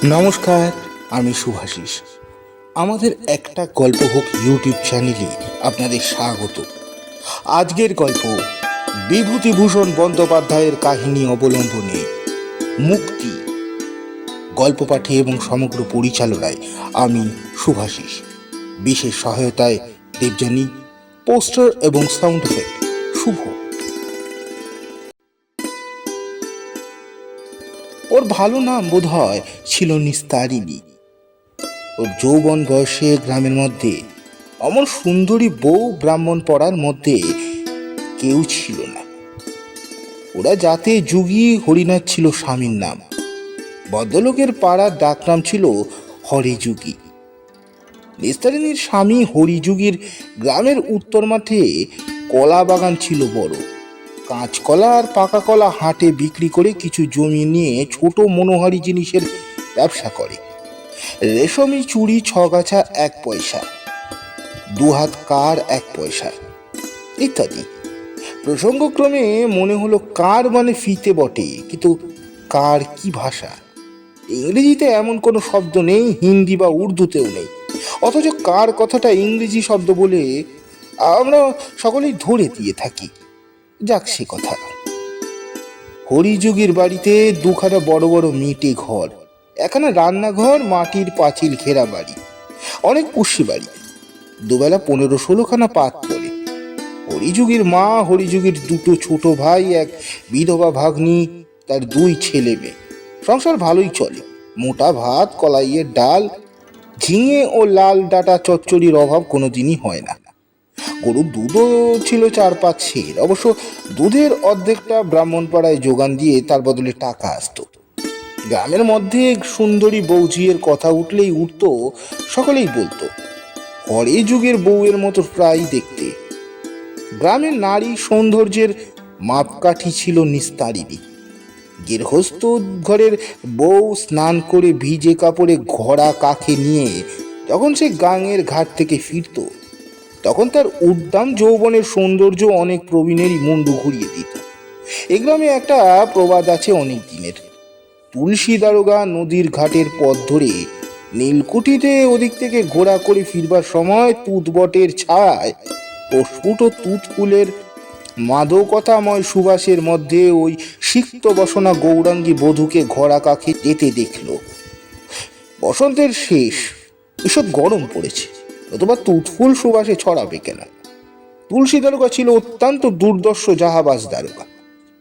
নমস্কার, আমি শুভাশিস। আমাদের একটা গল্প হোক ইউটিউব চ্যানেলে আপনাদের স্বাগত। আজকের গল্প বিভূতিভূষণ বন্দ্যোপাধ্যায়ের কাহিনী অবলম্বনে মুক্তি। গল্প পাঠে এবং সমগ্র পরিচালনায় আমি শুভাশিস। বিশেষ সহায়তায় দেবযানী, পোস্টার এবং সাউন্ড এফেক্ট শুভ। ওর ভালো নাম বোধ হয় ছিল নিস্তারিণী। ওর যৌবন বয়সে গ্রামের মধ্যে অমন সুন্দরী বউ ব্রাহ্মণ পড়ার মধ্যে কেউ ছিল না। ওরা যাতে যুগী হরিনাথ ছিল স্বামীর নাম। ভদ্রলোকের পাড়ার ডাকনাম ছিল হরিযুগী। নিস্তারিণীর স্বামী হরিযুগীর গ্রামের উত্তর মাঠে কলা বাগান ছিল বড়। কাঁচকলা আর পাকা কলা হাটে বিক্রি করে কিছু জমি নিয়ে ছোট মনোহারী জিনিসের ব্যবসা করে। রেশমি চুড়ি 6 গাছা 1 পয়সা, 2 হাত কার 1 পয়সা ইত্যাদি। প্রসঙ্গক্রমে মনে হলো কার মানে ফিতে বটে, কিন্তু কার কি ভাষা? ইংরেজিতে এমন কোনো শব্দ নেই, হিন্দি বা উর্দুতেও নেই। অথচ কার কথাটা ইংরেজি শব্দ বলে আমরা সকলেই ধরে দিয়ে থাকি। যাক সে কথা। হরিযুগীর বাড়িতে 2খানা বড় বড় মেটে ঘর, একখানা রান্নাঘর, মাটির পাঁচিল ঘেরা বাড়ি, অনেক পুষ্যি বাড়ি। দুবেলা 15-16 খানা পাত পড়ে। হরিযুগীর মা, হরিযুগীর 2 ছোট ভাই, এক বিধবা ভাগ্নি, তার 2 ছেলে মেয়ে। সংসার ভালোই চলে। মোটা ভাত, কলাইয়ের ডাল, ঝিঙে ও লাল ডাটা চচ্চড়ির অভাব কোনোদিনই হয় না। গরুর দুধও ছিল 4-5 সের। অবশ্য দুধের অর্ধেকটা ব্রাহ্মণপাড়ায় যোগান দিয়ে তার বদলে টাকা আসতো। গ্রামের মধ্যে সুন্দরী বৌঝিয়ের কথা উঠলেই উঠতো, সকলেই বলতো হরিযুগের বউয়ের মতো প্রায় দেখতে। গ্রামের নারী সৌন্দর্যের মাপকাঠি ছিল নিস্তারিণী। গৃহস্থ ঘরের বউ স্নান করে ভিজে কাপড়ে ঘোড়া কাকে নিয়ে যখন সে গাঙের ঘাট থেকে ফিরত, তখন তার উদ্দাম যৌবনের সৌন্দর্য অনেক প্রবীণেরই মুন্ডু ঘুরিয়ে দিত। এ গ্রামে একটা প্রবাদ আছে অনেক দিনের। তুলসী দারোগা নদীর ঘাটের পথ ধরে নীলকুঠিতে ওদিক থেকে ঘোড়া করে ফিরবার সময় তুতবটের ছায় প্রস্ফুট তুত ফুলের মাদকতাময় সুবাসের মধ্যে ওই সিক্ত বসনা গৌরাঙ্গী বধূকে ঘোড়া কাকে যেতে দেখল। বসন্তের শেষ, এসব গরম পড়েছে, অথবা তুতফুল সুবাসে ছড়াবে কেন? তুলসী দারোগা ছিল অত্যন্ত দুর্দর্শ জাহাবাজ দারোগা।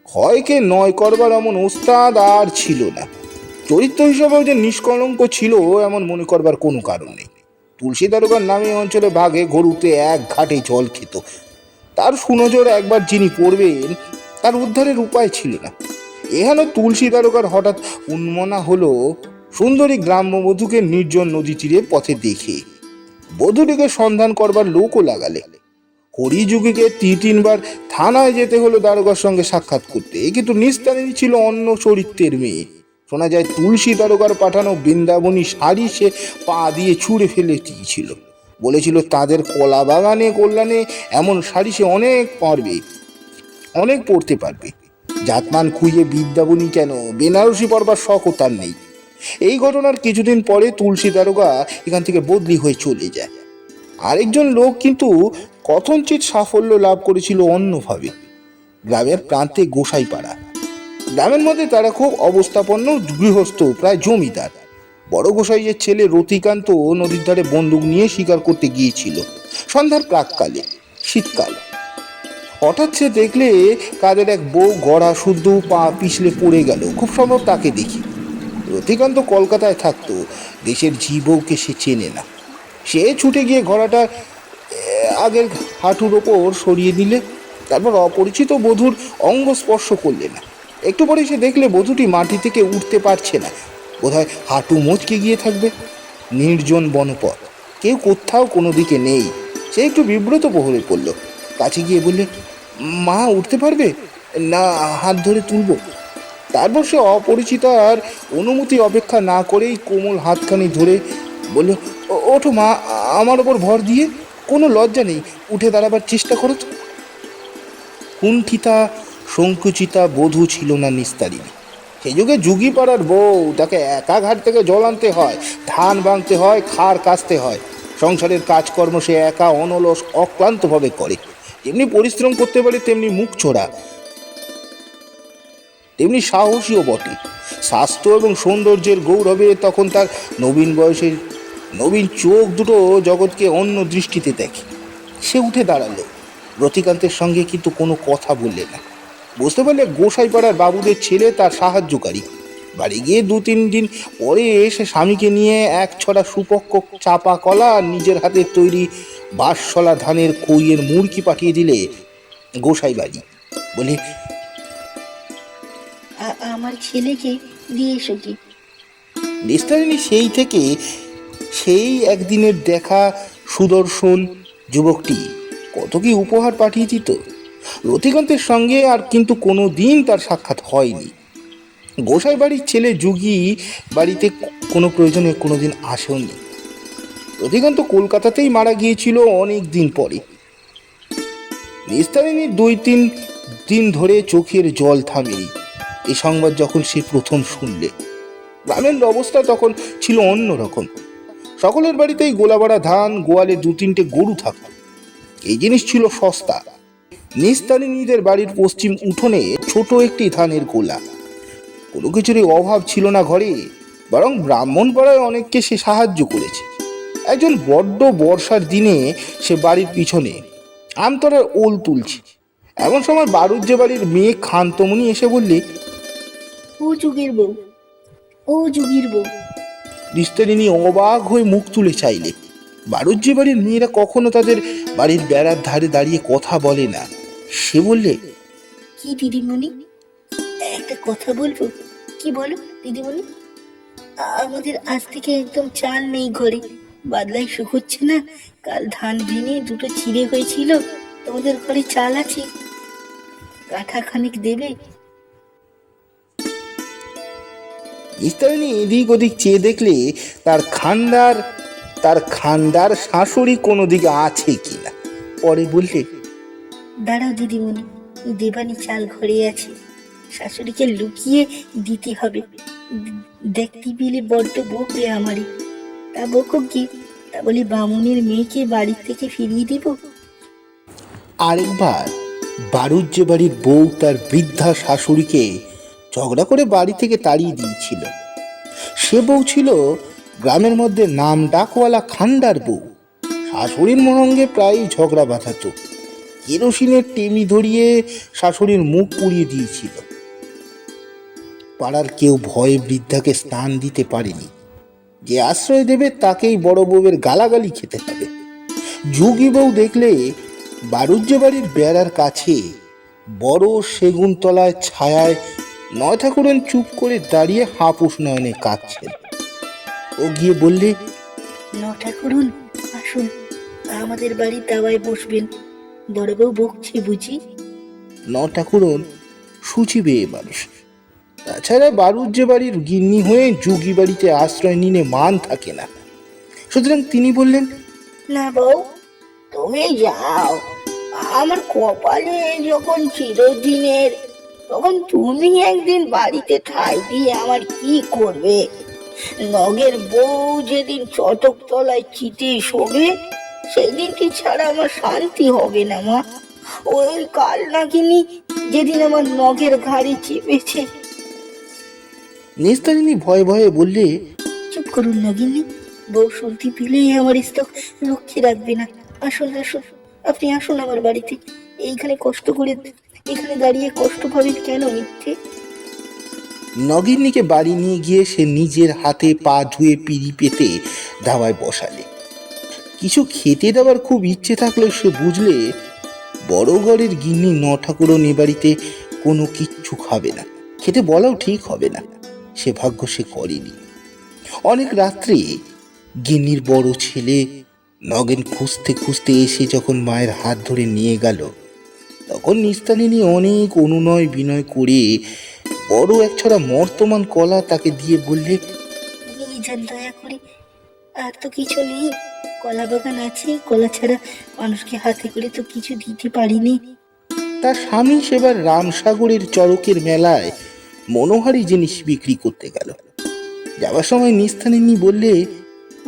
ক্ষয়কে নয় করবার এমন ওস্তাদ আর ছিল না। চরিত্র হিসাবেও যে নিষ্কলঙ্ক ছিল এমন মনে করবার কোনো কারণ নেই। তুলসী দারোগার নামে অঞ্চলে ভাগে গরুতে 1 ঘাটে জল খেত। তার সুনজর একবার যিনি পড়বেন, তার উদ্ধারের উপায় ছিল না। এহেন তুলসী দারোগার হঠাৎ উন্মনা হলো সুন্দরী গ্রাম্যবধূকে নির্জন নদী তীরে পথে দেখে। বধূটিকে সন্ধান করবার লোকও লাগালে। হরিযুগীকে 3-3 বার থানায় যেতে হলো দারোগার সঙ্গে সাক্ষাৎ করতে, কিন্তু নিস্তারিণী ছিল অন্য চরিত্রের মেয়ে। শোনা যায় তুলসী দারোগার পাঠানো বৃন্দাবনী শাড়ি সে পা দিয়ে ছুঁড়ে ফেলে দিয়েছিল। বলেছিল তাদের কলা বাগানে কল্যাণে এমন শাড়ি সে অনেক পরতে পারবে। জাতমান খুঁজে বিদ্যাবনী কেন, বেনারসি পরবার শখও তার নেই। এই ঘটনার কিছুদিন পরে তুলসী দারোগা এখান থেকে বদলি হয়ে চলে যায়। আরেকজন লোক কিন্তু কথঞ্চিত সাফল্য লাভ করেছিল অন্যভাবে। গ্রামের প্রান্তে গোসাইপাড়া। গ্রামের মধ্যে তারা খুব অবস্থাপন্ন গৃহস্থ, প্রায় জমিদার। বড় গোসাইয়ের ছেলে রতিকান্ত নদীর ধারে বন্দুক নিয়ে শিকার করতে গিয়েছিল সন্ধ্যার প্রাককালে, শীতকাল। হঠাৎ সে দেখলে কাদের এক বউ গড়া শুদ্ধ পা পিছলে পড়ে গেল। খুব সম্ভব তাকে দেখি। রতিকান্ত কলকাতায় থাকতো, দেশের ঝি বউকে সে চেনে না। সে ছুটে গিয়ে ঘোড়াটা আগের হাঁটুর ওপর সরিয়ে দিলে, তারপর অপরিচিত বধূর অঙ্গ স্পর্শ করলে না। একটু পরে সে দেখলে বধূটি মাটি থেকে উঠতে পারছে না, বোধহয় হাঁটু মোচকে গিয়ে থাকবে। নির্জন বনপথ, কেউ কোথাও কোনো দিকে নেই। সে একটু বিব্রত হয়ে পড়ল। কাছে গিয়ে বললে, মা উঠতে পারবে না, হাত ধরে তুলব? তারপর সে অপরিচিতার অনুমতি অপেক্ষা না করেই কোমল হাতখানি ধরে বলল, ওঠো মা, আমার ওপর ভর দিয়ে, কোনো লজ্জা নেই, উঠে দাঁড়াবার চেষ্টা করো তো। কুণ্ঠিতা সংকুচিতা বধূ ছিল না নিস্তারিণী। সে যুগে যুগি পাড়ার বউ, তাকে একা ঘাট থেকে জল আনতে হয়, ধান ভাঙতে হয়, খাড় কাচতে হয়। সংসারের কাজকর্ম সে একা অনলস অক্লান্তভাবে করে। যেমনি পরিশ্রম করতে পারে তেমনি মুখ চোরা, তেমনি সাহসীও বটে। স্বাস্থ্য এবং সৌন্দর্যের গৌরবে তখন তার নবীন বয়সের নবীন চোখ দুটো জগৎকে অন্য দৃষ্টিতে দেখে। সে উঠে দাঁড়ালো, রতিকান্তের সঙ্গে কিন্তু কোনো কথা বললে না। বুঝতে পারলে গোসাইপাড়ার বাবুদের ছেলে তার সাহায্যকারী। বাড়ি গিয়ে 2-3 দিন পরে সে স্বামীকে নিয়ে এক ছড়া সুপক্ষ চাপা কলা আর নিজের হাতে তৈরি বাঁশশলা ধানের কইয়ের মুড়কি পাঠিয়ে দিলে গোসাই বাড়ি। বলে, আমার ছেলেকে দিয়ে এসো কি। নিস্তারিণী সেই একদিনের দেখা সুদর্শন যুবকটি কত কি উপহার পাঠিয়ে দিত। রতিকান্তের সঙ্গে আর কিন্তু কোনো দিন তার সাক্ষাৎ হয়নি। গোসাই বাড়ির ছেলে যুগী বাড়িতে কোনো প্রয়োজনে কোনোদিন আসেনি। রতিকান্ত কলকাতাতেই মারা গিয়েছিল অনেক দিন পরে। নিস্তারিণীর 2-3 দিন ধরে চোখের জল থামেনি এই সংবাদ যখন সে প্রথম শুনলে। গ্রামের অবস্থা তখন ছিল অন্যরকম। সকলের বাড়িতেই গোলাবাড়া ধান, গোয়ালে 2-3টে গরু থাকত। এই জিনিস ছিল সস্তা। নিস্তারিণীদের বাড়ির পশ্চিম উঠোনে ছোট একটি ধানের গোলা। কোনো কিছুরই অভাব ছিল না ঘরে, বরং ব্রাহ্মণ পাড়ায় অনেককে সে সাহায্য করেছে। একজন বড্ড বর্ষার দিনে সে বাড়ির পিছনে আমতলার ওল তুলছে, এমন সময় বারুজ্জে বাড়ির মেয়ে খান্তমণি এসে বললে, ও যুগের বউ, ও যুগের বউ। নিস্তারিণী অবাক হয়ে মুখ তুলে চাইলে। বারুজ্জে বাড়ির মেয়েরা কখনো তাদের বাড়ির বেড়ার ধারে দাঁড়িয়ে কথা বলে না। সে বললে, কি দিদিমণি, একটা কথা বলবো? কি বলো দিদিমণি। আমাদের আজ থেকে একদম চাল নেই ঘরে, বাদলায় শুকোচ্ছে না। কাল ধান ভেঙে 2টো চিড়ে হয়েছিল, তোমাদের ঘরে চাল আছে? কাঠা খানিক দেবে? নিস্তারিণী এদিক ওদিক চেয়ে দেখলে তার খান্ডার শাশুড়ি কোনো দিকে আছে কিনা। পরে বললে, দাঁড়াও দিদিমণি, দেবানি চাল ঘরে আছে, শাশুড়িকে লুকিয়ে দিতে হবে। দেখতে পেলে বড্ড বকবে আমারই। তা বকুক কি, তা বলি বামুনের মেয়েকে বাড়ি থেকে ফিরিয়ে দিব। আরেকবার বারুজ্জে বাড়ির বউ তার বৃদ্ধা শাশুড়িকে ঝগড়া করে বাড়ি থেকে তাড়িয়ে দিয়েছিল। সে বউ ছিল গ্রামের মধ্যে নাম ডাকওয়ালা খান্ডার বউ। শাশুড়ির সঙ্গে প্রায় ঝগড়া বাঁধাত। কেরোসিনের টেমি ধরিয়ে শাশুড়ির মুখ পুড়িয়ে দিয়েছিল। পাড়ার কেউ ভয়ে বৃদ্ধাকে স্নান দিতে পারেনি। যে আশ্রয় দেবে তাকেই বড় বউয়ের গালাগালি খেতে হবে। যুগী বউ দেখলে বারুজ্জে বাড়ির বেড়ার কাছে বড় সেগুন তলায় ছায়ায় 9 ঠাকুরন চুপ করে দাঁড়িয়ে হাপুস নয়নে কাঁদছেন। ও গিয়ে বললে, 9 ঠাকুরুন আসুন, আমাদের বাড়ির দাওয়ায় বসবেন। বড় বউ বকছে বুঝি? 9 ঠাকুরন সূচি বেয়ে মানুষ। তাছাড়া বারুজ্জে বাড়ির গিন্নি হয়ে যুগী বাড়িতে আশ্রয় নিলে মান থাকে না। সুতরাং তিনি বললেন, না বউ, তুমি যাও। আমার কপালে যখন চিরদিনের, তখন তুমি একদিন বাড়িতে ঠাঁই দিয়ে আমার কি করবে? নগের বউ যেদিন চটক তলায় চিটে শোবে, সেই দিনটি ছাড়া আমার শান্তি হবে না মা। ওই কাল নাকিনি যেদিন আমার নগের ঘাড়ি চেপেছে। নিস্তারিণী ভয়ে ভয়ে বললে, চুপ করুন নগিনী, বউ শুনতে পেলেই আমার স্তক রক্ষে রাখবে না। আসুন আসুন, আপনি আসুন আমার বাড়িতে। এইখানে কষ্ট করে, এখানে দাঁড়িয়ে কষ্ট পাবেন কেন মিথ্যে? নগিন্নীকে বাড়ি নিয়ে গিয়ে সে নিজের হাতে পা ধুয়ে পিড়ি পেতে ধাওয়ায় বসালে। কিছু খেতে দেওয়ার খুব ইচ্ছে থাকলেও সে বুঝলে বড় ঘরের গিন্নি 9 ঠাকুরন এ বাড়িতে কোনো কিচ্ছু খাবে না। খেতে বলাও ঠিক হবে না। সে ভাগ্য সে করেনি। অনেক রাত্রে গিন্নির বড় ছেলে নগেন খুঁজতে খুঁজতে এসে যখন মায়ের হাত ধরে নিয়ে গেল, তখন নিস্তারিণী অনেক অনুনয় বিনয় করে বড় একছড়া মর্তমান কলা তাকে দিয়ে বললে, নিয়ে যান দয়া করে, আর তো কিছু নেই। কলা বাগান আছে, কলা ছাড়া মানুষকে হাতে করে তো কিছু দিতে পারিনি। তার স্বামী সেবার রামসাগরের চড়কের মেলায় মনোহারি জিনিস বিক্রি করতে গেল। যাওয়ার সময় নিস্তারিণী বললে,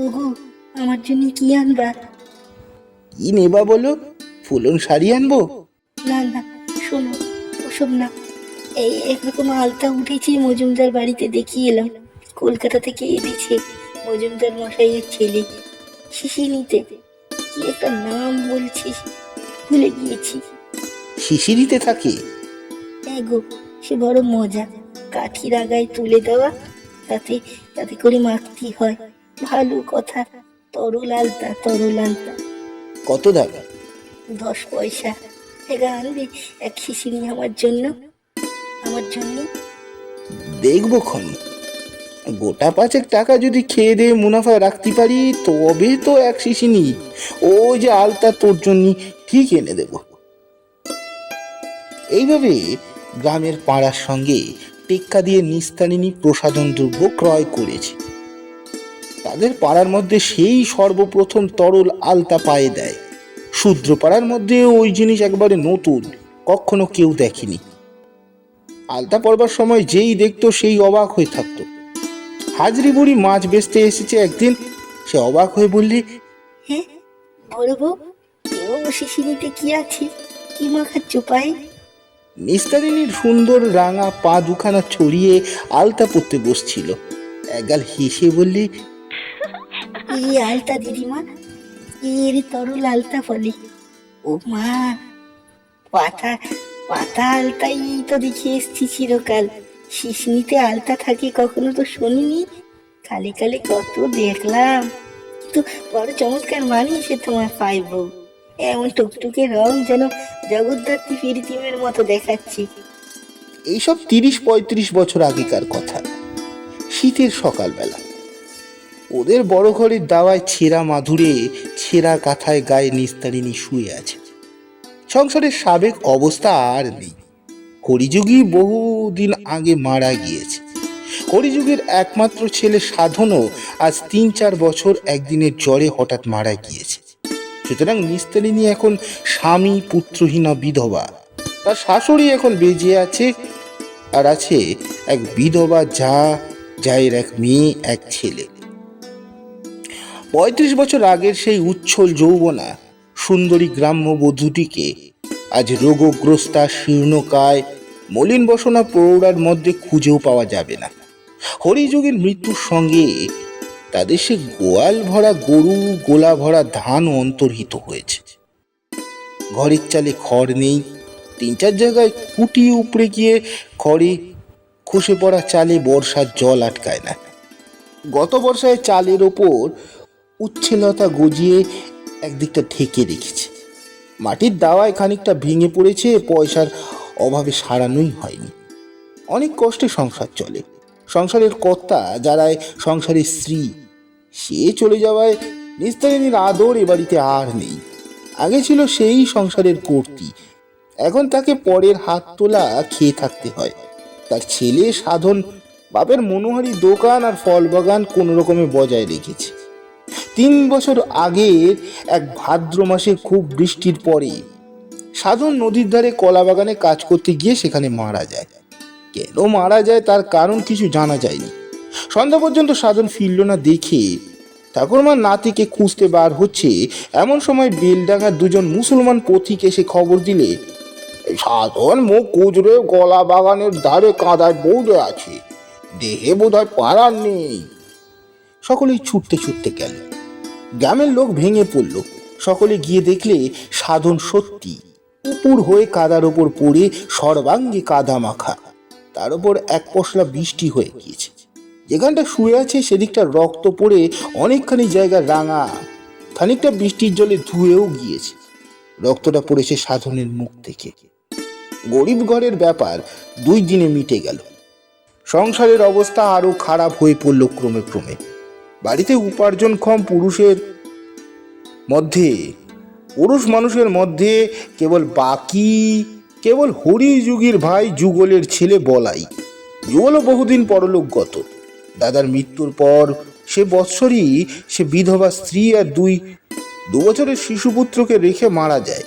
ওগো, আমার জন্য কি আনবা? কি নেবা বলো? ফুলন শাড়ি আনবো? না না, শোনো, ওসব না। এই একরকম আলতা উঠেছে মজুমদার বাড়িতে, দেখিয়ে এলাম। কলকাতা থেকে এনেছে মজুমদার মশাইয়ের ছেলে, শিশিনিতে। কি একটা নাম বলছিস, ভুলে গিয়েছি। শিশিরিতে থাকে? গো, সে বড় মজা। কাঠির আগায় তুলে দেওয়া, তাতে তাতে করে মাখতে হয়। ভালো কথা। তরল আলতা, তরল আলতা। কত দাম? 10 পয়সা। এগা আনবি এক শিশিনি আমার জন্য? আমার জন্য দেখবো খন। গোটা 5 টাকা যদি খেয়ে দিয়ে মুনাফা রাখতে পারি তবে তো এক শিশিনি। ও যে আলতা তোর জন্য ঠিক এনে দেব। এইভাবে গ্রামের পাড়ার সঙ্গে টেক্কা দিয়ে নিস্তারিণী প্রসাধন দ্রব্য ক্রয় করেছে। তাদের পাড়ার মধ্যে সেই সর্বপ্রথম তরল আলতা পায়ে দেয়। শূদ্র পাড়ার মধ্যে ওই জিনিস একবারে নতুন, কখনো কেউ দেখেনি। আলতা পরবার সময় যেই দেখতো সেই অবাক হয়ে থাকতো। হাজরি বুড়ি মাছ বেচতে এসেছে একদিন, সে অবাক হয়ে বললে, হ্যাঁ বড় বউ, কেউ শিশিনিতে কি আছে? কি মাখাচ্ছ পায়ে? নিস্তারিণীর সুন্দর রাঙা পা দুখানা ছড়িয়ে আলতা পরতে বসছিল। একগাল হেসে বললে, এই আলতা দিদিমা, এর তরল আলতা বলে। ও মা, পাতা পাতা আলতাই তো দেখে এসছি চিরকাল। শিশনিতে আলতা থাকে কখনো তো শুনিনি। কালে কালে কত দেখলাম, কিন্তু বড় চমৎকার মানিয়েছে তোমার পায়ে বউ। এমন টুকটুকে রং যেন জগদ্ধাত্রী ফিরিতিমের মতো দেখাচ্ছি। এইসব 30-35 বছর আগেকার কথা। শীতের সকালবেলা ওদের বড় ঘরের দাওয়ায় ছেঁড়া মাদুরে ছেঁড়া কাঁথায় গায়ে নিস্তারিণী শুয়ে আছে। সংসারের সাবেক অবস্থা আর নেই। কলিযুগী বহুদিন আগে মারা গিয়েছে। কলিযুগের একমাত্র ছেলে সাধনও আজ 3-4 বছর একদিনের জ্বরে হঠাৎ মারা গিয়েছে। সুতরাং নিস্তারিণী এখন স্বামী পুত্রহীনা বিধবা। তার শাশুড়ি এখন বেঁচে আছে, আর আছে এক বিধবা যায়ের এক মেয়ে, এক ছেলে। 35 বছর আগের সেই উচ্ছল যৌবনা সুন্দরী গ্রাম্য বধূটিকে আজ রোগগ্রস্তা শীর্ণকায় মলিন বসনা প্রৌঢ়ার মধ্যে খুঁজেও পাওয়া যাবে না। হরিযোগীর মৃত্যুর সঙ্গে তাদের সে গোয়াল ভরা গরু, গোলা ভরা ধান অন্তর্হিত হয়েছে। ঘরের চালে খড় নেই। 3-4 জায়গায় খুঁটি উপড়ে গিয়ে খড়ে খসে পড়া চালে বর্ষার জল আটকায় না। গত বর্ষায় চালের ওপর উচ্ছেলতা গজিয়ে একদিকটা ঢেকে রেখেছে। মাটির দাওয়ায় খানিকটা ভেঙে পড়েছে, পয়সার অভাবে সারানোই হয়নি। অনেক কষ্টে সংসার চলে। সংসারের কর্তা যারায় সংসারের স্ত্রী, সে চলে যাওয়ায় নিস্তারিণীর আদর এ বাড়িতে আর নেই। আগে ছিল সেই সংসারের কর্ত্রী, এখন তাকে পরের হাত তোলা খেয়ে থাকতে হয়। তার ছেলে সাধন বাপের মনোহারি দোকান আর ফল বাগান কোনো রকমে বজায় রেখেছে। 3 বছর আগের এক ভাদ্র মাসে খুব বৃষ্টির পরে সাধন নদীর ধারে কলা বাগানে কাজ করতে গিয়ে সেখানে মারা যায়। কেন মারা যায় তার কারণ কিছু জানা যায়নি। সন্ধ্যা পর্যন্ত সাধন ফিরল না দেখে ঠাকুরমার নাতিকে খুঁজতে বার হচ্ছে, এমন সময় বেলডাঙ্গার 2জন মুসলমান পথিক এসে খবর দিলে, সাধন মুখ কুজরে কলা বাগানের ধারে কাঁদায় বৌড়ে আছে, দেহে বোধহয় পাড়ার নেই। সকলেই ছুটতে ছুটতে গেল। গ্রামের লোক ভেঙে পড়ল। সকলে গিয়ে দেখলে সাধন সত্যি উপুর হয়ে কাদার ওপর পড়ে সর্বাঙ্গে কাদা মাখা। তার উপর এক পশলা বৃষ্টি হয়ে গিয়েছে। যেখানটা শুয়ে আছে সেদিকটা রক্ত পড়ে অনেকখানি জায়গা রাঙা, খানিকটা বৃষ্টির জলে ধুয়েও গিয়েছে। রক্তটা পড়েছে সাধনের মুখ থেকে। গরিব ঘরের ব্যাপার 2 দিনে মিটে গেল। সংসারের অবস্থা আরো খারাপ হয়ে পড়ল ক্রমে ক্রমে। বাড়িতে উপার্জনক্ষম পুরুষ মানুষের মধ্যে কেবল হরিযুগীর ভাই যুগলের ছেলে বলাই। যুগলও বহুদিন পরলোকগত। দাদার মৃত্যুর পর সে বৎসরই সে বিধবা স্ত্রী আর 2 বছরের শিশুপুত্রকে রেখে মারা যায়।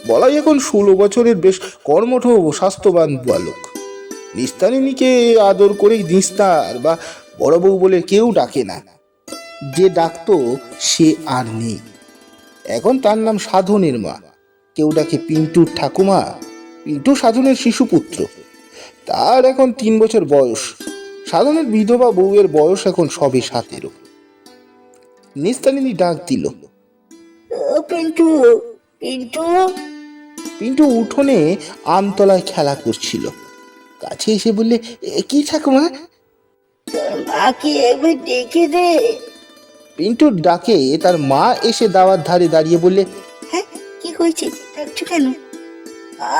বলাই এখন 16 বছরের বেশ কর্মঠ ও স্বাস্থ্যবান বালক। নিস্তারিণীকে আদর করে নিস্তার বা বড় বউ বলে কেউ ডাকে না। যে ডাকতো সে আর নেই। এখন তার নাম সাধনের মা। কেউ ডাকে পিন্টুর ঠাকুমা। পিন্টু সাধনের শিশুপুত্র। তার এখন 3 বছর বয়স। সাধনের বিধবা বউয়ের বয়স এখন সবে 17। নিস্তারিণী ডাক দিল। ও পিন্টু, পিন্টু। পিন্টু উঠোনে আমতলায় খেলা করছিল। কাছে এসে বললে, কি ঠাকুমা? তোর মাকে একবার ডেকে দে। পিন্টুর ডাকে তার মা এসে দাওয়ার ধারে দাঁড়িয়ে বললে, হ্যাঁ, কি হয়েছে, ডাকছো কেন?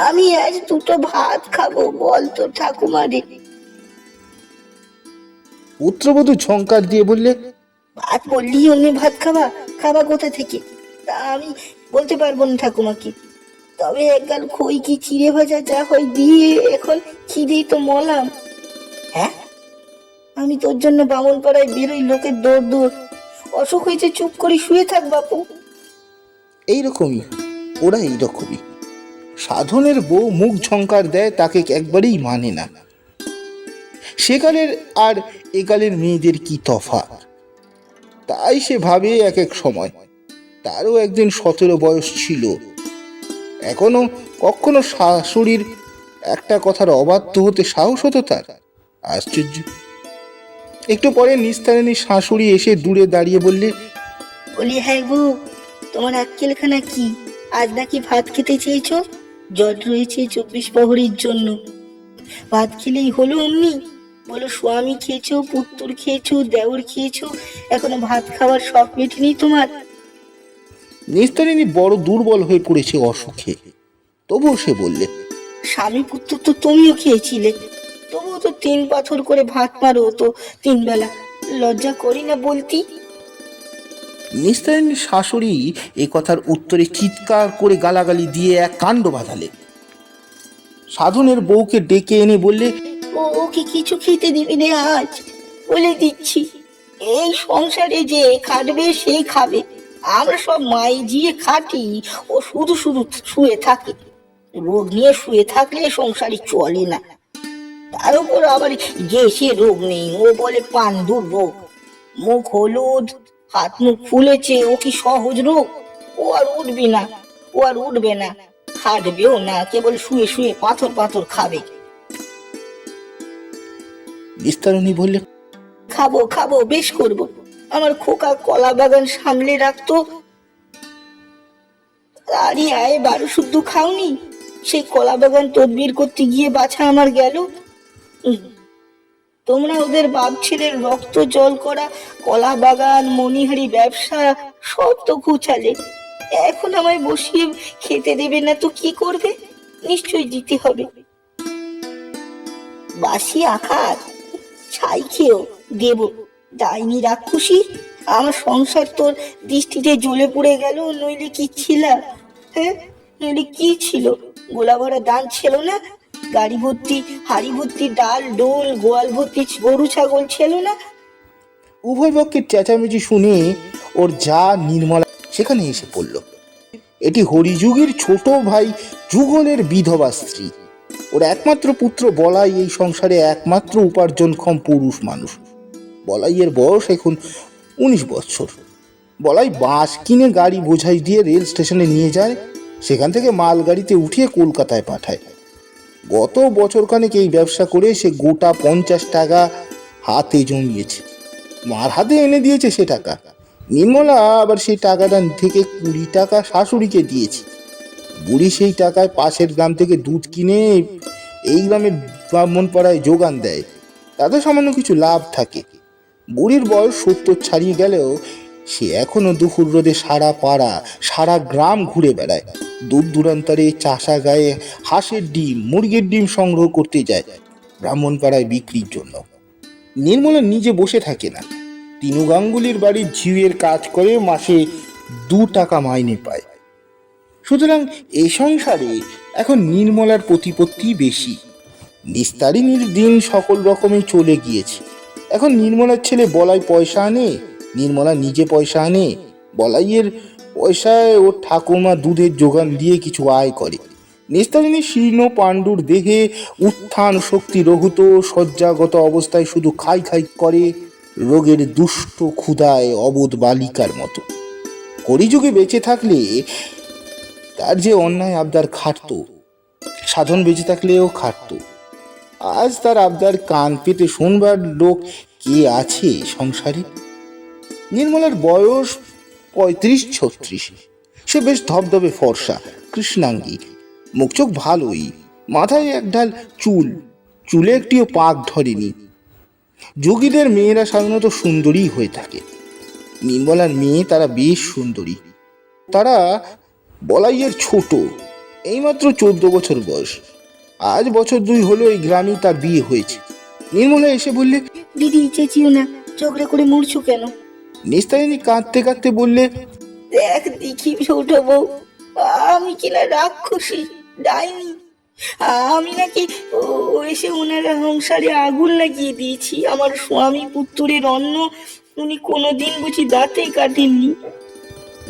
আমি আজ 2টো ভাত খাবো, বল তো ঠাকুমা রে। পুত্রবধূ ঝংকার দিয়ে বললে, ভাত বললি অমনি ভাত খাবা? খাবা কোথা থেকে? তা আমি বলতে পারবো না ঠাকুমাকে। তবে একগাল খই কি চিড়ে ভাজা যা হয় দিয়ে এখন খিদেই তো মলাম। হ্যাঁ, আমি তোর জন্য বামন পাড়ায় বেরোই, লোকের দৌড় দৌড়। অসুখ হয়েছে, চুপ করে শুয়ে থাক বাপু। এইরকমই, ওরা এইরকমই। সাধনের বউ মুখ ঝংকার দেয়, তাকে একবারেই মানে না। সেকালের আর একালের মেয়েদের কি তফাৎ। তাই সে ভাবে এক এক সময় তারও একদিন 17 বয়স ছিল। এখনো কখনো শাশুড়ির একটা কথার অবাধ্য হতে সাহস হতো তার। আশ্চর্য। একটু পরে নিস্তারিণীর শাশুড়ি এসে দূরে দাঁড়িয়ে বললে, বলি, হ্যাঁ গো, তোমার আক্কেলখানা কি? আজ নাকি ভাত খেতে চেয়েছো? জট রয়েছে 24 প্রহরীর জন্য। ভাত খেলেই হলো অমনি? বলো, স্বামী খেয়েছো, পুত্তর খেয়েছো, দেওর খেয়েছো, এখনো ভাত খাওয়ার শখ মেটেনি তোমার? নিস্তারিণী বড় দুর্বল হয়ে পড়েছে অসুখে। তবুও সে বললে, স্বামী পুত্র তো তুমিও খেয়েছিলে, তবুও তো 3 পাথর করে ভাত মারো তো 3 বেলা। লজ্জা করি না বলতি? নিস্তারিণীর শাশুড়ি এ কথার উত্তরে চিৎকার করে গালাগালি দিয়ে এক কাণ্ড বাঁধালে। সাধনের বউকে ডেকে এনে বললে, ওকে কিছু খেতে দিবি না আজ, বলে দিচ্ছি। এই সংসারে যে খাটবে সেই খাবে। আমরা সব মায়ে জিয়ে খাটি, ও শুধু শুধু শুয়ে থাকে। রোগ নিয়ে শুয়ে থাকলে সংসারে চলে না। তার উপর আবার গ্যাসে রোগ নেই, ও বলে পান্ডুর রোগ। মুখ হলুদ, হাত মুখ ফুলেছে, ও কি সহজ রোগ? ও আর উঠবে না, ও আর উঠবে না, খাটবেও না, কেবল শুয়ে শুয়ে পাথর পাথর খাবে। নিস্তারিণী বললে, খাবো খাবো, বেশ করবো। আমার খোকা কলা বাগান সামলে রাখতো। আরে আয়, 12 শুদ্ধ খাওনি? সেই কলা বাগান তদবির করতে গিয়ে বাছা আমার গেল। তোমরা ওদের বাপ ছেলের রক্ত জল করা কলা বাগান, মণিহারি ব্যবসা সব তো ঘুচালে। এখন আমায় বসিয়ে খেতে দেবে না তো কি করবে? নিশ্চয়ই দিতে হবে। বাসি আখার ছাই খেয়েও দেব। ডাইনি রাক্ষসী, আমার সংসার তোর দৃষ্টিতে জ্বলে পড়ে গেল। নইলে কি ছিল? হ্যাঁ, নইলে কি ছিল? গোলা ভরা দান ছিল না? গাড়ি ভর্তি হাড়ি ভর্তি ডাল ডোল, গোয়াল ভর্তি গরু ছাগল ছিল না? উভয় পক্ষের চেঁচামেচি শুনে ওর যা নির্মলা সেখানে এসে পড়ল। এটি হরিযুগের ছোট ভাই যুগলের বিধবা স্ত্রী। ওর একমাত্র পুত্র বলাই এই সংসারে একমাত্র উপার্জনক্ষম পুরুষ মানুষ। বলাইয়ের বয়স এখন 19 বছর। বলাই বাঁশ কিনে গাড়ি বোঝাই দিয়ে রেল স্টেশনে নিয়ে যায়, সেখান থেকে মাল গাড়িতে উঠিয়ে কলকাতায় পাঠায়। গত বছরখানেক এই ব্যবসা করে সে গোটা 50 টাকা হাতে জমিয়েছে। মার হাতে এনে দিয়েছে সে টাকা। নির্মলা আবার সেই টাকাটা থেকে 20 টাকা শাশুড়িকে দিয়েছে। বুড়ি সেই টাকায় পাশের গ্রাম থেকে দুধ কিনে এই গ্রামের ব্রাহ্মণপাড়ায় যোগান দেয়, তাতে সামান্য কিছু লাভ থাকে। বুড়ির বয়স 70 ছাড়িয়ে গেলেও সে এখনো দুপুর রোদে সারা পাড়া সারা গ্রাম ঘুরে বেড়ায়। দূর দূরান্তরে চাষা গায়ে হাঁসের ডিম মুরগির ডিম সংগ্রহ করতে যায় ব্রাহ্মণপাড়ায় বিক্রির জন্য। নির্মলা নিজে বসে থাকে না, তিনু গাঙ্গুলির বাড়ির ঝিউয়ের কাজ করে মাসে 2 টাকা মাইনে পায়। সুতরাং এই সংসারে এখন নির্মলার প্রতিপত্তি বেশি। নিস্তারিণীর দিন সকল রকমই চলে গিয়েছে। এখন নির্মলার ছেলে বলাই পয়সা আনে, নির্মলা নিজে পয়সা আনে। বলাইয়ের পয়সায় ওর ঠাকুমা দুধের যোগান দিয়ে কিছু আয় করে। নিস্তারিণী শীর্ণ পাণ্ডুর দেহে উত্থান শক্তি রহুত শয্যাগত অবস্থায় শুধু খাই খাই করে রোগের দুষ্ট ক্ষুধায় অবোধ বালিকার মতো। কলিযুগে বেঁচে থাকলে তার যে অন্যায় আবদার খাটত, সাধন বেঁচে থাকলেও খাটত। আজ তার আবদার কান পেতে শুনবার লোক কে আছে সংসারে? নির্মলার বয়স 35-36। সে বেশ ধবধবে ফর্সা, কৃষ্ণাঙ্গী, মুখ চোখ ভালোই, মাথায় এক ঢাল চুল, চুলে একটিও পাক ধরেনি। যোগীদের মেয়েরা সাধারণত সুন্দরী হয়ে থাকে। নির্মলার মেয়ে তারা বেশ সুন্দরী। তারা বলাইয়ের ছোট, এইমাত্র 14 বছর বয়স। আজ বছর 2 হলো এই গ্রামেই তার বিয়ে হয়েছে। নির্মলা এসে বললে, দিদি চেঁচিও না, ঝগড়া করে মরছো কেন? নিস্তারিণী কাঁদতে কাঁদতে বললে, দেখ দেখি ছোট বউ, আমি কিনা রাক্ষসী ডাইনি। আমি নাকি এসে ওনারা সংসারে আগুন লাগিয়ে দিয়েছি। আমার স্বামী পুত্রের অন্ন উনি কোনোদিন বুঝি দাঁতে কাটেননি।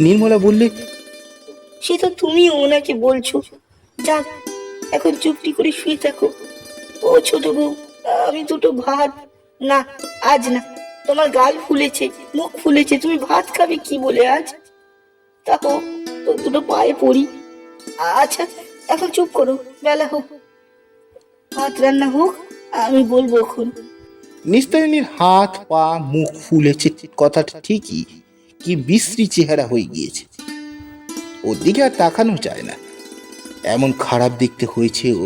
নির্মলা বললে, সে তো তুমি ওনাকে বলছো। যাক, এখন চুপটি করে শুয়ে থাকো। ও ছোট বউ, আমি দুটো ভাত। না, আজ না। তোমার গাল ফুলেছে, মুখ ফুলেছে, তুমি ভাত খাবে কি বলে আজ? তাও তো দুটো পায়ে পড়ি। আচ্ছা, এখন চুপ করো, বেলা হোক, ভাত রান্না হোক, আমি বলবো এখন। নিস্তারিণীর হাত পা মুখ ফুলেছে কথাটা ঠিকই, কি বিশ্রী চেহারা হয়ে গিয়েছে। ওর দিকে আর তাকানো যায় না, এমন খারাপ দেখতে হয়েছে ও।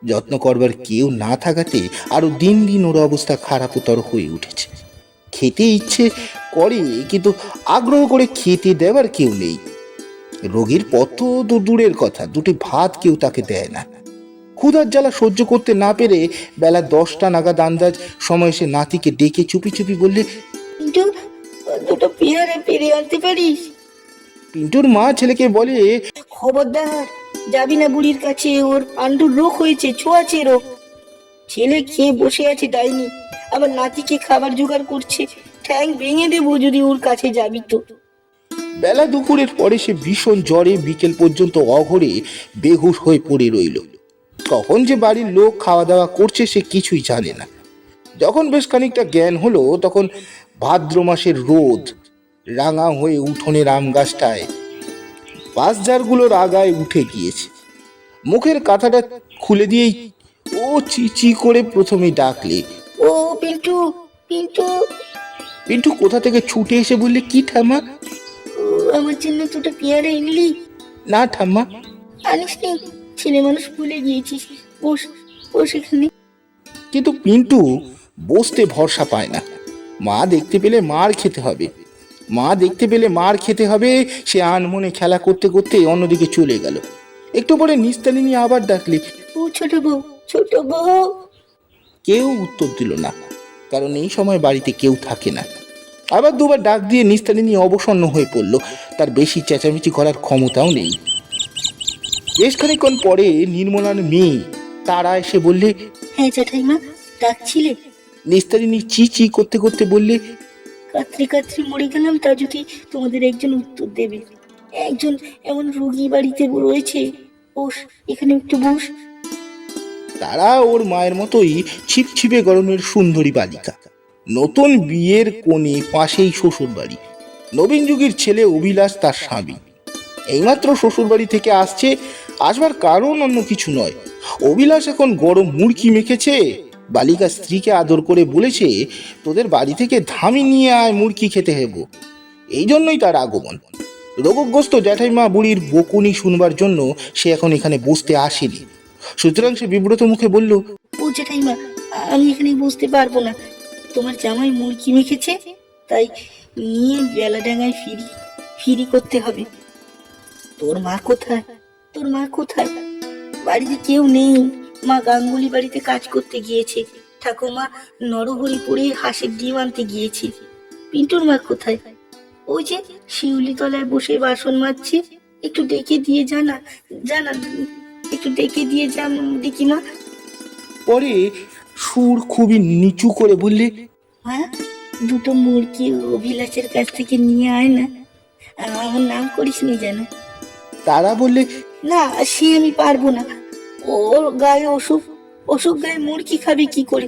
যত্ন করবার কেউ না থাকাতে আরো দিন দিন ওর অবস্থা খারাপতর হয়ে উঠেছে। খেতে ইচ্ছে করে, কিন্তু আগ্রহ করে খেতে দেওয়ার কেউ নেই। রোগীর পথ তো দূরের কথা, দুটি ভাত কেউ তাকে দেয় না। ক্ষুধার জ্বালা সহ্য করতে না পেরে বেলা 10টা নাগাদ আন্দাজ সময় সে নাতিকে ডেকে চুপি চুপি বললে, কিন্তু দুটো পেয়ারা পেরে আনতে পারিস? পিন্টুর মা ছেলেকে বলে, খবরদার যাবি না বুড়ির কাছে, ওর পাণ্ডুর রোগ হয়েছে, ছোঁয়াচে রোগ। ছেলে খেয়ে বসে আছে ডাইনি, আবার নাতিকে খাবার জোগাড় করছে। ঠ্যাং ভেঙে দেবো যদি ওর কাছে যাবি তো। বেলা দুপুরের পরে সে ভীষণ জ্বরে বিকেল পর্যন্ত অঘরে বেহুশ হয়ে পড়ে রইল। কখন যে বাড়ির লোক খাওয়া দাওয়া করছে সে কিছুই জানে না। যখন বেশ খানিকটা জ্ঞান হলো, তখন ভাদ্র মাসের রোদ রাঙা হয়ে উঠোনের আম গাছটায় বাঁশঝাড়গুলোর আগায় উঠে গিয়েছে। মুখের কাঁথাটা খুলে দিয়েই ও চি চি করে প্রথমেই ডাকলে, ও পিন্টু, পিন্টু। পিন্টু কোথা থেকে ছুটে এসে বললে, কি ঠাম্মা? আমার জন্য দুটো পেয়ারা এনলি? না ঠাম্মা। আনিসনি? ছেলে মানুষ ভুলে গিয়েছিস। বস, বস এখানে। কিন্তু পিন্টু বসতে ভরসা পায় না। মা দেখতে পেলে মার খেতে হবে, মা দেখতে পেলে মার খেতে হবে। সে আনমনে খেলা করতে করতে অন্যদিকে চলে গেল। একটু পরে নিস্তারিণী আবার ডাকলে, ও ছোট বউ, ছোট বউ। কেউ উত্তর দিল না, কারণ এই সময় বাড়িতে কেউ থাকে না। আবার দুবার ডাক দিয়ে নিস্তারিণী অবসন্ন হয়ে পড়ল, তার বেশি চেঁচামেচি করার ক্ষমতাও নেই। বেশ খানিকক্ষণ পরে নির্মলার মেয়ে তারা এসে বললে, হ্যাঁ জ্যাঠাইমা, ডাকছিলে? নিস্তারিণী চি চি করতে করতে বললে, কাতরি কাতরি মরে গেলাম, তা যদি তোমাদের একজন উত্তর দেবে। একজন এমন রোগী বাড়িতে রয়েছে। বস, এখানে একটু বস। তারা ওর মায়ের মতোই ছিপছিপে গরমের সুন্দরী বালিকা। নতুন বিয়ের কোণে পাশেই শ্বশুর বাড়ি। নবীন যুগের ছেলে অভিলাষ তার স্বামী। এইমাত্র শ্বশুর বাড়ি থেকে আসছে, আসবার কারণ অন্য কিছু নয়। অভিলাষ এখন গরম মুড়কি মেখেছে। বালিকা স্ত্রীকে আদর করে বলেছে, তোদের বাড়ি থেকে ধামি নিয়ে আয়, মুড়কি খেতে হেব। এই জন্যই তার আগমন। রোগগ্রস্ত জ্যাঠাইমা বুড়ির বকুনি শুনবার জন্য সে এখন এখানে বসতে আসেনি। সুতরাং সে বিব্রত মুখে বলল, ও জ্যাঠাইমা, আমি এখানে বসতে পারবো না। তোমার জামাই মুরগি মেখেছে, তাই নিয়ে বেলাডাঙ্গায় ফিরি করতে হবে। তোর মা কোথায়? তোর মা কোথায়? বাড়িতে কেউ নেই। মা গাঙ্গুলি বাড়িতে কাজ করতে গিয়েছে, ঠাকুমা নরহরিপুরে হাঁসের ডিম আনতে গিয়েছে। পিন্টুর মা কোথায়? ওই যে শিউলি তলায় বসে বাসন মাজছে। একটু ডেকে দিয়ে জানা, জানা, একটু ডেকে দিয়ে যা দিকিমা। পরে সুর খুবই নিচু করে বললে, হ্যাঁ, দুটো মুরগি অভিলাষের কাছ থেকে নিয়ে আয় না। আমার নাম করিস নি যেন। তারা বললে, না, সে আমি পারবো না। ওর গায়ে অসুখ, অসুখ গায়ে মুরগি খাবে কি করে?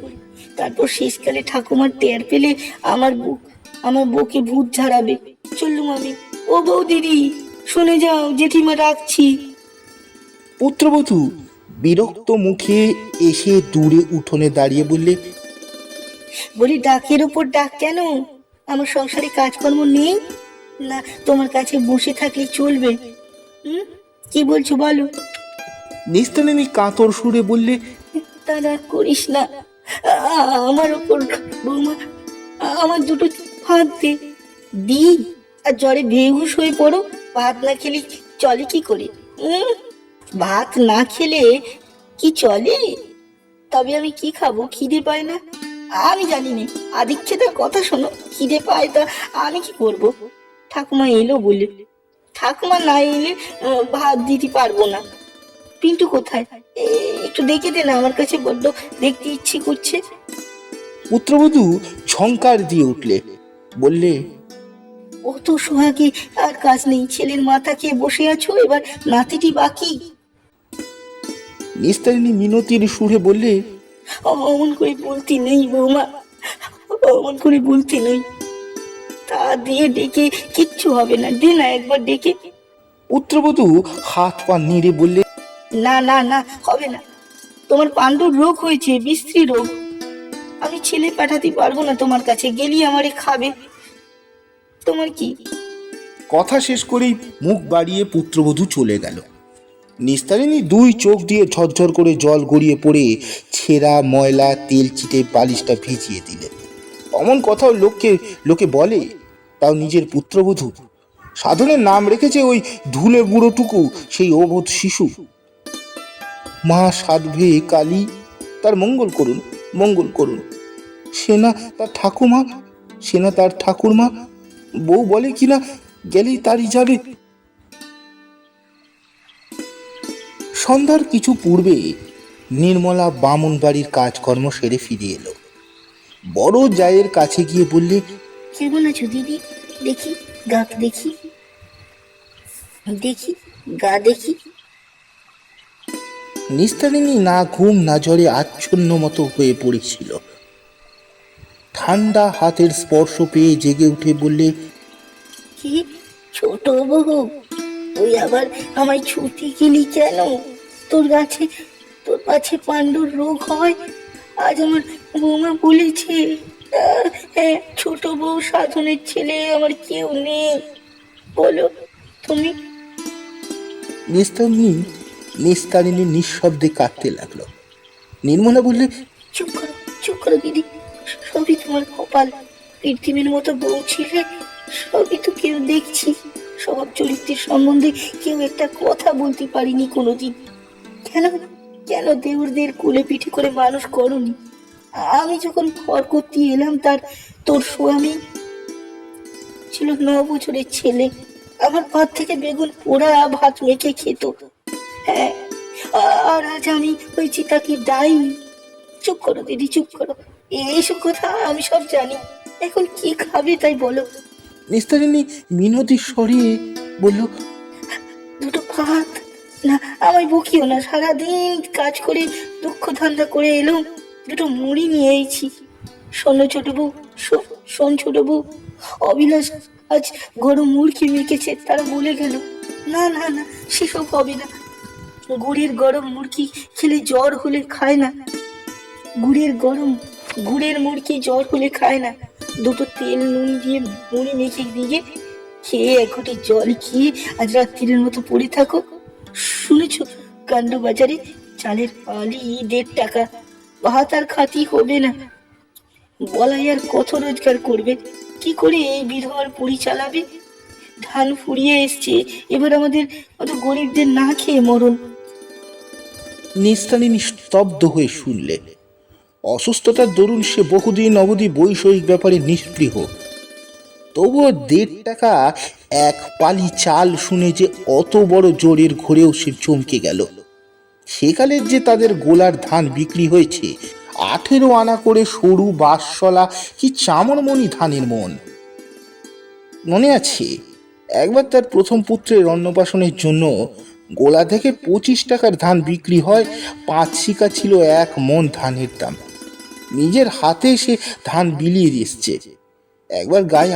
তারপর শেষকালে ঠাকুমার টের পেলে আমার বউকে ভূত ঝাড়াবে। চললুম আমি। ও বউ দিদি, শুনে যাও, জেঠিমা রাখছি। পুত্রবধূ বিরক্ত মুখে এসে দূরে উঠোনে দাঁড়িয়ে বললে, বলি ডাকের ওপর ডাক কেন? আমার সংসারে কাজকর্ম নেই না? তোমার কাছে বসে থাকলে চলবে? কি বলছো বলো? নিস্তারিণী কাতর সুরে বললে, তা রাগ করিস না আমার ওপর বৌমা। আমার দুটো ভাত দে। দি, আর জ্বরে বেহুশ হয়ে পড়ো। ভাত না খেলে চলে কি করে? ভাত না খেলে কি চলে? তবে আমি কি খাবো? খিদে পায় না? আমি জানি না। আদিক্ষেতার কথা শোনো, খিদে পায় তা আমি কি করব? ঠাকুমা এলো বলে। ঠাকুমা না এলে ভাত দিতে পারবো না। পিন্টু কোথায়? একটু দেখে দে না, আমার কাছে বড্ড দেখতে ইচ্ছে করছে। পুত্রবধূ ঝংকার দিয়ে উঠলে, বললে, ও তো সোহাগে আর কাজ নেই, ছেলের মাথা খেয়ে বসে আছো, এবার নাতিটি বাকি। নিস্তারিণী মিনতির সুরে বললে, অমন করে বলতে নেই বৌমা, অমন করে বলতে নেই। তা দিয়ে ডেকে কিচ্ছু হবে না, দে না একবার ডেকে। পুত্রবধূ হাত পা নেড়ে বললে, না না না, হবে না। তোমার পাণ্ডুর রোগ হয়েছে, বিশ্রী রোগ। আমি ছেলে পাঠাতে পারবো না তোমার কাছে, গেলি আমারে খাবে। তোমার কি? কথা শেষ করেই মুখ বাড়িয়ে পুত্রবধূ চলে গেল। নিস্তারিণী দুই চোখ দিয়ে ঝরঝর করে জল গড়িয়ে পড়ে ছেঁড়া ময়লা তেল চিটে বালিশটা ভিজিয়ে দিলেন। অমন কথাও লোকে বলে, তাও নিজের পুত্রবধূ। সাধনের নাম রেখেছে ওই ধুলে বুড়োটুকু, সেই অবোধ শিশু। মা সাধবে কালী, তার মঙ্গল করুন, মঙ্গল করুন। সেনা তার ঠাকুমা, সেনা তার ঠাকুরমা। বউ বলে কিনা গেলেই তারই যাবে। সন্ধ্যার কিছু পূর্বে নির্মলা বামুন বাড়ির কাজকর্ম সেরে ফিরে এলো। বড় জায়ের কাছে গিয়ে বললে, কেমন আছো দিদি? দেখি গা, দেখি দেখি গা, দেখি। নিস্তারিণী না ঘুম না জ্বরে আচ্ছন্ন মতো হয়ে পড়েছিল। ঠান্ডা হাতের স্পর্শ পেয়ে জেগে উঠে বললে, কি ছোট বউ, তুই আবার আমায় ছুটি গেলি কেন? তোর কাছে পাণ্ডুর রোগ হয়, আজ আমার বৌমা বলেছে। হ্যাঁ, ছোট বউ সাধনের ছেলে, আমার কেউ নেই। বলো তুমি। নিস্তারিণী নিঃশব্দে কাঁদতে লাগলো। নির্মলা বললে, চুপ করো দিদি, সবই তোমার কপাল। পৃথিবীর মতো বউ ছিলে, সবই তো কেউ দেখছি। স্বভাব চরিত্রের সম্বন্ধে কেউ একটা কথা বলতে পারিনি কোনোদিন। কেন কেন দেউরদের কোলে পিঠে করে মানুষ করনি? আমি যখন ঘর করতে এলাম, তোর স্বামী ছিল 9 বছরের ছেলে। আমার ভাত থেকে বেগুন পোড়া ভাত মেখে খেত। হ্যাঁ, আর আজ আমি হয়েছি তাকে দায়ী। চুপ করো দিদি, চুপ করো। এইসব কথা আমি সব জানি। এখন কি খাবে তাই বলো। নিস্তারিণী মিনতির স্বরে বলল, দুটো ভাত না, আমায় বকিও না। সারাদিন কাজ করে দুঃখ ধান্দা করে এলাম, দুটো মুড়ি নিয়ে এসেছি। শোনো ছোট বউ, শোন ছোট বউ, অবিলাস আজ গরম মুড়কি মেখেছে, তারা বলে গেল। না না না, সেসব হবে না। গুড়ের গরম মুড়কি খেলে জ্বর হলে খায় না। গুড়ের মুড়কি জ্বর হলে খায় না। দুটো তেল নুন দিয়ে মুড়ি মেখে দিয়ে খেয়ে 1 ঘটি জল খেয়ে আজ রাত্রির মতো পড়ে থাকো। শুনেছ কাণ্ড বাজারে চালের পালি 1.5 টাকা, ভাত আর খাতি হবে না। বলাই আর কত রোজগার করবে? কি করে এই বিধবার পুরি চালাবে? ধান ফুরিয়ে এসছে, এবার আমাদের অত গরিবদের না খেয়ে মরণ। নিস্তারিণী স্তব্ধ হয়ে শুনলে। অসুস্থতার দরুন সে বহুদিন অবধি বৈষয়িক ব্যাপারে নিষ্পৃহ। তবুও 1.5 টাকা এক পালি চাল শুনে যে অত বড় জোরের ঘোরেও সে চমকে গেল। সেকালের যে তাদের গোলার ধান বিক্রি হয়েছে 18 আনা করে সরু বাঁশশলা কি চামড়মণি ধানের মন। মনে আছে একবার তার প্রথম পুত্রের অন্নপ্রাশনের জন্য গোলা থেকে 25 টাকার ধান বিক্রি হয়। 5 শিকা ছিল 1 মণ ধানের দাম। নিজের হাতে সে ধান বিলিয়ে এসছে। একবার গায়ে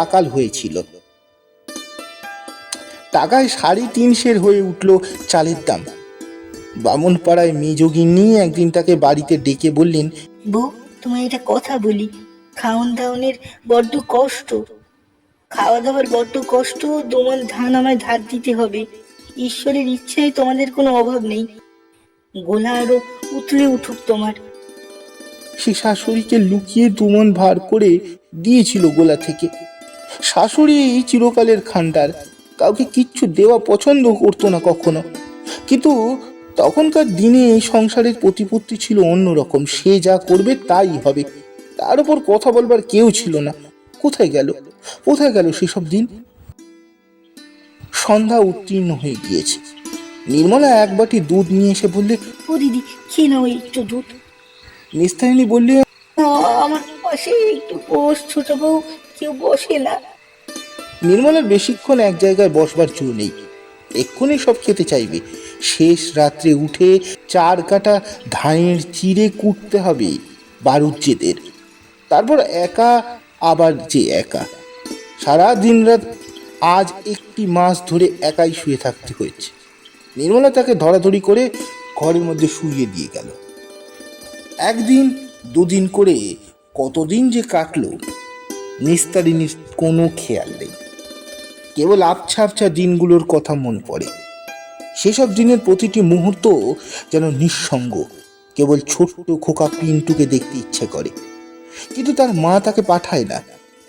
আকাল হয়েছিল। টাকায় 3.5 সের হয়ে উঠল চালের দাম। বামুনপাড়ায় মেজগিন্নি একদিন তাকে বাড়িতে ডেকে বললেন, বউ, তোমায় একটা কথা বলি, খাওন দাওনের বড্ড কষ্ট, খাওয়া দাওয়ার বড্ড কষ্ট, 2 মণ ধান আমায় ধার দিতে হবে। ঈশ্বরের ইচ্ছায় তোমাদের কোনো অভাব নেই, গোলা আরো উতলে উঠুক তোমার। সে শাশুড়িকে লুকিয়ে 2 মণ ভার করে দিয়েছিল গোলা থেকে। শাশুড়ি এই চিরকালের খান্ডার, কাউকে কিচ্ছু দেওয়া পছন্দ করতো না কখনো। কিন্তু তখনকার দিনে এই সংসারের প্রতিপত্তি ছিল অন্যরকম। সে যা করবে তাই হবে, তার উপর কথা বলবার কেউ ছিল না। কোথায় গেল সেসব দিন? সন্ধ্যা উত্তীর্ণ হয়ে গিয়েছে। নির্মলা 1 বাটি দুধ নিয়ে এসে বললে, ও দিদি, খেয়ে নাও একটু দুধ। নিস্তারিণী বললে, আমার পাশে একটু বস ছোট বউ, কেউ বসে না। নির্মলার বেশিক্ষণ এক জায়গায় বসবার জো নেই, এক্ষুনি সব খেতে চাইবে। শেষ রাত্রে উঠে 4 কাটা ধানের চিড়ে কুটতে হবে বারুজ্যেদের। তারপর আবার একা সারা দিন রাত আজ 1 মাস ধরে একাই শুয়ে থাকতে হয়েছে। নির্মলা তাকে ধরাধরি করে ঘরের মধ্যে শুইয়ে দিয়ে গেল। 1 দিন 2 দিন করে কতদিন যে কাটলো নিস্তারিণীর কোনো খেয়াল নেই। কেবল আবছা আবছা দিনগুলোর কথা মনে পড়ে। সেসব দিনের প্রতিটি মুহূর্ত যেন নিঃসঙ্গ, কেবল ছোট্ট খোকা পিন্টুকে দেখতে ইচ্ছে করে। কিন্তু তার মা তাকে পাঠায় না,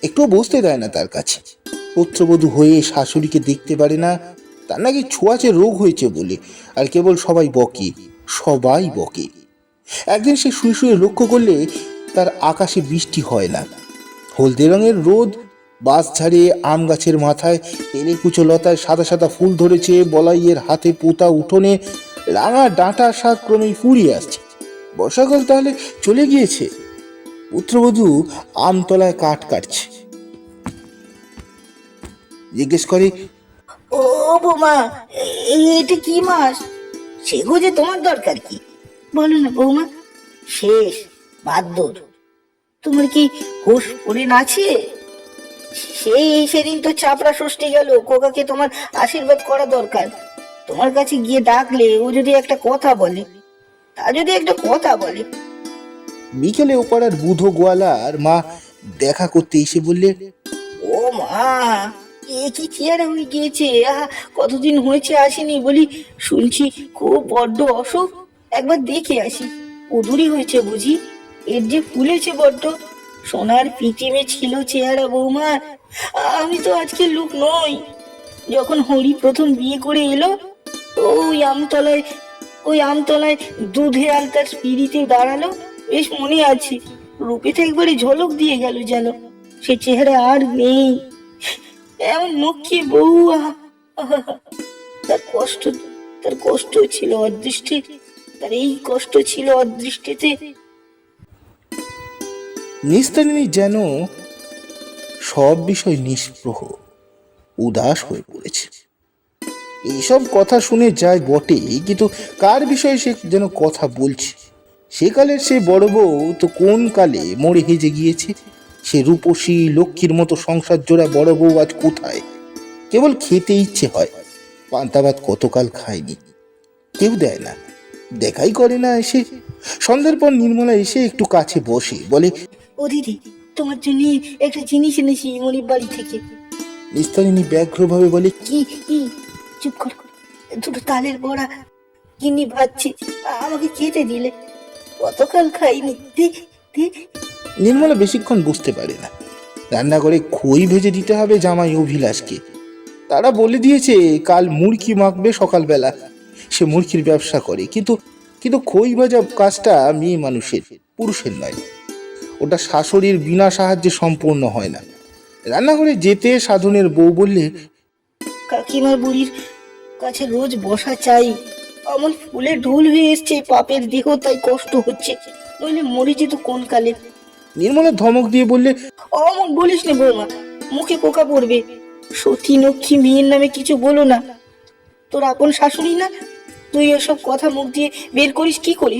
একটু বসতে দেয় না তার কাছে। পুত্রবধূ হয়ে শাশুড়িকে দেখতে পারে না, তার নাকি ছোঁয়াচে রোগ হয়েছে বলে। আর কেবল সবাই বকে। একদিন সে শুয়ে শুয়ে লক্ষ্য করলে তার আকাশে বৃষ্টি হয় না। হলদে রঙের রোদ বাস ঝাড়িয়ে আম গাছের মাথায় তেলেকুচো লতায় সাদা সাদা ফুল ধরেছে। বলাইয়ের হাতে পোতা উঠোনে রাঙা ডাঁটা শাক ক্রমেই ফুরিয়ে আসছে। বর্ষাকাল তাহলে চলে গিয়েছে। পুত্রবধূ আমতলায় কাঠ কাটছে। জিজ্ঞেস করে, ও বৌমা, এটা কি মাস? সেগুজে তোমার দরকার কি? বলো না বৌমা। শেষ ভাদ্র, তোমার কি হুঁশ পড়ে নাচে? সেদিন তো চাপড়া ষষ্ঠী গেল, কোকাকে তোমার আশীর্বাদ করা দরকার। তোমার কাছে গিয়ে ডাকলে ও যদি একটা কথা বলে, বিকেলে ও পাড়ার বুধো গোয়ালার মা দেখা করতে এসে বললে, ও মা, এ কি চেহারা হয়ে গিয়েছে! কতদিন হয়েছে আসেনি বলি, শুনছি খুব বড্ড অসুখ। একবার দেখে আসি। উদুরি হয়েছে বুঝি? এর যে ফুলেছে বড্ড। সোনার পিটিমে ছিল চেহারা বৌমার। আমি তো আজকে লোক নই। যখন হরি প্রথম বিয়ে করে এলো, ওই আমতলায় দুধে আলতার পিড়িতে দাঁড়ালো, বেশ মনে আছে। রূপেতে একবারে ঝলক দিয়ে গেল যেন। সে চেহারা আর নেই। এমন মুখী বউ, তার কষ্ট ছিল অদৃষ্টে। তার এই কষ্ট ছিল অদৃষ্টিতে। নিস্তারিণী যেন সব বিষয় নিষ্প্রহ, উদাস হয়ে পড়েছে। এইসব কথা শুনে যায় বটে, কিন্তু কার বিষয়ে সে যেন কথা বলছে। সেকালের সে বড় বউ তো কোন কালে মরে হেজে গিয়েছে। সে রূপসী লক্ষ্মীর মতো সংসার জোড়া বড় বউ আজ কোথায়? কেবল খেতে ইচ্ছে হয়। পান্তা ভাত কতকাল খায়নি, কেউ দেয় না, দেখাই করে না এসে। সন্ধ্যার পর নির্মলা এসে একটু কাছে বসে বলে, ও দিদি, তোমার জন্য একটা জিনিস এনেছি মনির বাড়ি থেকে। নিস্তারিণী ব্যগ্রভাবে বলে, কি? চুপ কর। 2 তালের বড়া কিনি ভাবছি, আমাকে খেতে দিলে। কতকাল খাইনি, দে। নির্মলা বেশিক্ষণ বুঝতে পারে না। রান্নাঘরে খই ভেজে দিতে হবে জামাই অভিলাষকে। তারা বলে দিয়েছে কাল মুরগি মাখবে সকালবেলা। সে মুরগির ব্যবসা করে, কিন্তু খই ভাজা কাজটা মেয়ে মানুষের, পুরুষের নয়। ওটা শাশুড়ির বিনা সাহায্যে সম্পূর্ণ হয় না। রান্নাঘরে যেতে সাধনের বউ বললে, কাকিমার বুড়ির কাছে রোজ বসা চাই। আমার ফুলে ঢোল হয়ে এসছে পাপের দেহ, তাই কষ্ট হচ্ছে, নইলে মরে যেত কোন কালে। নির্মলা ধমক দিয়ে বললে, অমন বলিস না বৌমা, মুখে পোকা পড়বে। সতী লক্ষ্মী মেয়ের নামে কিছু বলো না। তোর আপন শাশুড়ি না, তুই এসব কথা মুখ দিয়ে বের করিস কি করে?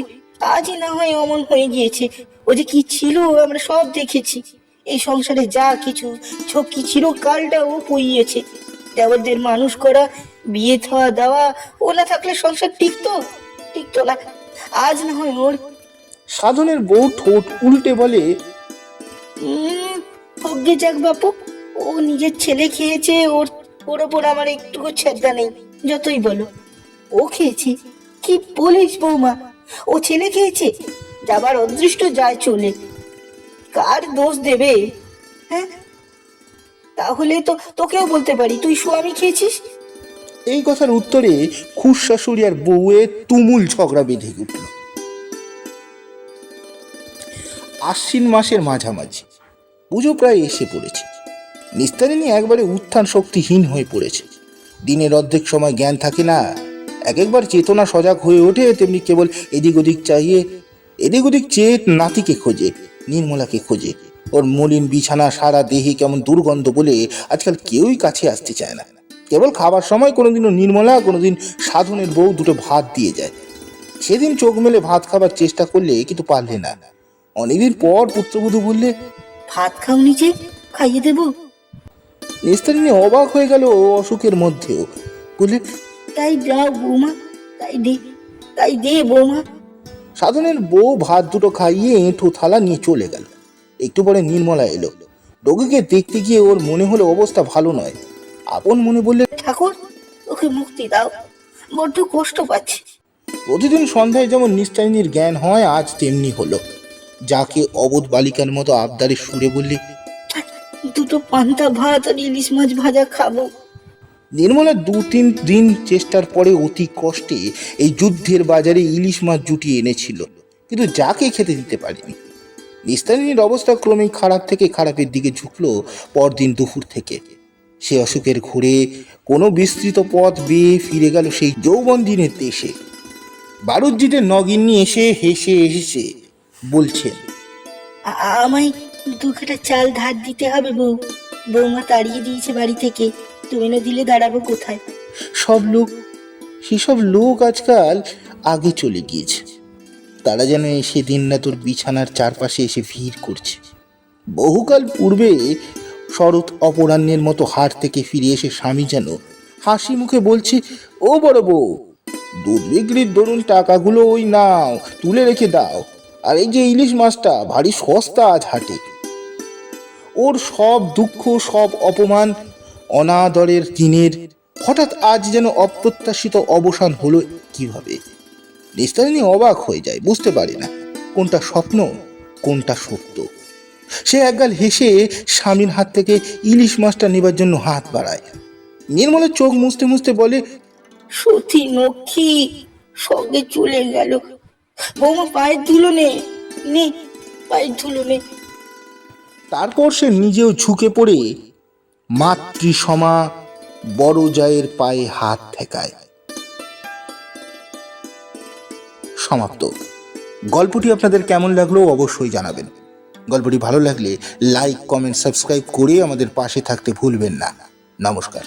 আজই না হয় অমন হয়ে গিয়েছে, ও যে কি ছিল আমরা সব দেখেছি। এই সংসারে যা কিছু ঝক্কি ছিল কালটা ও পইয়েছে। দেওয়ারদের মানুষ করা, বিয়ে থাওয়া দেওয়া, ও না থাকলে সংসার টিকতো না। আজ না হয় ওর সাধনের বউ ঠোঁট উল্টে বলে, হগ্গে যাক বাপু, ও নিজের ছেলে খেয়েছে, ওর ওপর আমার একটুকু ছেদা নেই। যতই বলো, ও খেয়েছে? কি বলিস বৌমা? ও ছেলে খেয়েছে? যাবার অদৃষ্ট যায় চলে, কার দোষ দেবে? হ্যাঁ, তাহলে তো তোকেও বলতে পারি তুই স্বামী খেয়েছিস। এই কথার উত্তরে খুশ শাশুড়ি আর বউয়ের তুমুল ঝগড়া বেঁধে উঠল। আশ্বিন মাসের মাঝামাঝি, পুজো প্রায় এসে পড়েছে। নিস্তারিণী একবারে উত্থান শক্তিহীন হয়ে পড়েছে। দিনের অর্ধেক সময় জ্ঞান থাকে না, একবার চেতনা সজাগ হয়ে ওঠে, তেমনি কেবল এদিক ওদিক চেয়ে নাতিকে খোঁজে, নির্মলাকে খোঁজে। ওর মলিন বিছানা, সারা দেহে কেমন দুর্গন্ধ বলে আজকাল কেউই কাছে আসতে চায় না। কেবল খাবার সময় কোনোদিনও নির্মলা, কোনোদিন সাধনের বউ দুটো ভাত দিয়ে যায়। সেদিন চোখ মেলে ভাত খাবার চেষ্টা করলে কিন্তু পারলে না। অনেকদিন পর পুত্রবধূ বললে, ভাত খাও নিচে, খাইয়ে দেবো। নিস্তারিণী অবাক হয়ে গেল অসুখের মধ্যেও, বললে, তাই দাও বৌমা, তাই দে বৌমা। সাধনের বউ ভাত দুটো খাইয়ে এঁঠো থালা নিয়ে চলে গেল। একটু পরে নির্মলা এলো। রোগীকে দেখতে গিয়ে ওর মনে হলো অবস্থা ভালো নয়। আপন মনে বললে, ঠাকুর, ওকে মুক্তি দাও, বড্ড কষ্ট পাচ্ছি। প্রতিদিন সন্ধ্যায় যেমন নিস্তারিণীর জ্ঞান হয়, আজ তেমনি হলো। যাকে অবোধ বালিকার মতো আবদারে সুরে বললে, দুটো পান্তা ভাত আর ইলিশ মাছ ভাজা খাবো। নির্মলা 2-3 দিন চেষ্টার পরে অতি কষ্টে এই যুদ্ধের বাজারে ইলিশ মাছ জুটিয়ে এনেছিল, কিন্তু যাকে খেতে দিতে পারেনি। নিস্তারিণীর অবস্থা ক্রমেই খারাপ থেকে খারাপের দিকে ঝুঁকলো। পরদিন দুপুর থেকে সে অসুখের ঘুরে কোনো বিস্তৃত পথ বেয়ে ফিরে গেল সেই যৌবন দিনের দেশে। বারুজ্জিদের নগিন্নি এসে হেসে বলছেন, আমায় 2 কাঠা চাল ধার দিতে হবে বউ। বৌমা তাড়িয়ে দিয়েছে বাড়ি থেকে, তুমি না দিলে দাঁড়াবো কোথায়? সেসব লোক আজকাল আগে চলে গিয়েছে। তারা যেন সেদিন না তোর বিছানার চারপাশে এসে ভিড় করছে। বহুকাল পূর্বে শরৎ অপরাহ্নের মতো হাট থেকে ফিরে এসে স্বামী যেন হাসি মুখে বলছে, ও বড় বউ, দুধ বিক্রির দরুন টাকাগুলো ওই নাও, তুলে রেখে দাও। আর এই যে ইলিশ মাছটা ভারী সস্তা আজ হাটে। ওর সব দুঃখ, সব অপমান, অনাদরের দিনের হঠাৎ আজ যেন অপ্রত্যাশিত অবসান হলো কিভাবে। নিস্তারিণী অবাক হয়ে যায়, বুঝতে পারে না কোনটা স্বপ্ন, কোনটা সত্য। সে একগাল হেসে স্বামীর হাত থেকে ইলিশ মাছটা নেবার জন্য হাত বাড়ায়। নির্মলা চোখ মুছতে মুছতে বলে, সতী লক্ষ্মী সঙ্গে চলে গেল। বৌমা পায়ের ধুলো নে, পায়ের ধুলো নে। তারপর সে নিজেও ঝুঁকে পড়ে মাতৃসমা বড় জায়ের পায়ে হাত ঠেকায়। সমাপ্ত। গল্পটি আপনাদের কেমন লাগলো অবশ্যই জানাবেন। গল্পটি ভালো লাগলে লাইক, কমেন্ট, সাবস্ক্রাইব করে আমাদের পাশে থাকতে ভুলবেন না। নমস্কার।